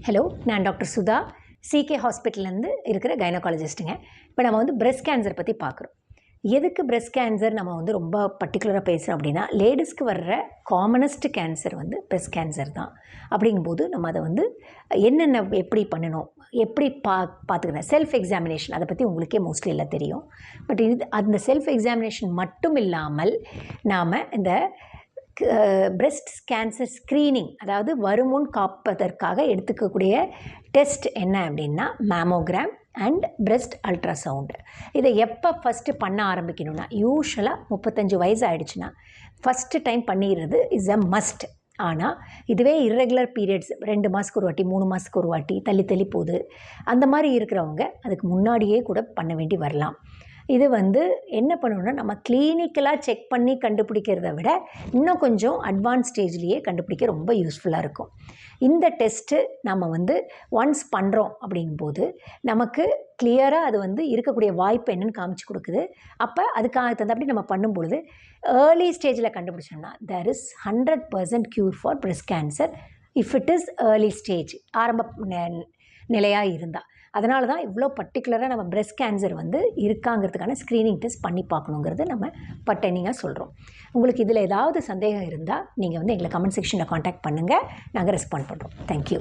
Hello, நான் doctor Sudha, சிகே ஹாஸ்பிட்டல்லேருந்து இருக்கிற கைனகாலஜிஸ்ட்டுங்க. இப்போ நம்ம வந்து பிரெஸ்ட் கேன்சர் பற்றி பார்க்குறோம். எதுக்கு பிரெஸ்ட் கேன்சர் நம்ம வந்து ரொம்ப பர்டிகுலராக பேசுகிறோம் அப்படின்னா, லேடிஸ்க்கு வர்ற காமனஸ்ட் கேன்சர் வந்து பிரெஸ்ட் கேன்சர் தான். அப்படிங்கும்போது நம்ம அதை வந்து என்னென்ன எப்படி பண்ணணும், எப்படி பார்த்துக்கிறேன் செல்ஃப் எக்ஸாமினேஷன் அதை பற்றி உங்களுக்கே மோஸ்ட்லி எல்லாம் தெரியும். பட் அந்த செல்ஃப் எக்ஸாமினேஷன் மட்டும் இல்லாமல் நாம் இந்த பிரெஸ்ட் கேன்சர் ஸ்க்ரீனிங், அதாவது வருமுன் காப்பதற்காக எடுத்துக்கக்கூடிய டெஸ்ட் என்ன அப்படின்னா மேமோகிராம் அண்ட் பிரெஸ்ட் அல்ட்ராசவுண்டு. இதை எப்போ ஃபஸ்ட்டு பண்ண ஆரம்பிக்கணும்னா, யூஸ்வலாக 35 வயசு ஆகிடுச்சுன்னா ஃபஸ்ட்டு டைம் பண்ணிடுறது இஸ் அ மஸ்ட். ஆனால் இதுவே இர்ரெகுலர் பீரியட்ஸ் 2 மாதத்துக்கு ஒரு வாட்டி 3 மாதத்துக்கு ஒரு வாட்டி தள்ளி போகுது, அந்த மாதிரி இருக்கிறவங்க அதுக்கு முன்னாடியே கூட பண்ண வேண்டி வரலாம். இது வந்து என்ன பண்ணணும்னா, நம்ம கிளினிக்கலாக செக் பண்ணி கண்டுபிடிக்கிறத விட இன்னும் கொஞ்சம் அட்வான்ஸ் ஸ்டேஜ்லேயே கண்டுபிடிக்க ரொம்ப யூஸ்ஃபுல்லாக இருக்கும். இந்த டெஸ்ட்டு நம்ம வந்து ஒன்ஸ் பண்ணுறோம் அப்படிங்கும்போது நமக்கு கிளியராக அது வந்து இருக்கக்கூடிய வாய்ப்பு என்னென்னு காமிச்சு கொடுக்குது. அப்போ அதுக்காக தகுந்தபடி நம்ம பண்ணும்பொழுது ஏர்லி ஸ்டேஜில் கண்டுபிடிச்சோம்னா there is 100% cure for breast cancer if it is early stage, ஆரம்ப நிலையாக இருந்தால். அதனால தான் இவ்வளோ பர்டிகுலராக நம்ம பிரெஸ்ட் கேன்சர் வந்து இருக்காங்கிறதுக்கான ஸ்க்ரீனிங் டெஸ்ட் பண்ணி பார்க்கணுங்கிறது நம்ம பட்டனிங்காக சொல்கிறோம். உங்களுக்கு இதில் ஏதாவது சந்தேகம் இருந்தால் நீங்கள் வந்து எங்களை கமெண்ட் செக்ஷனில் காண்டாக்ட் பண்ணுங்கள், நாங்கள் ரெஸ்பாண்ட் பண்ணுறோம். தேங்க்யூ.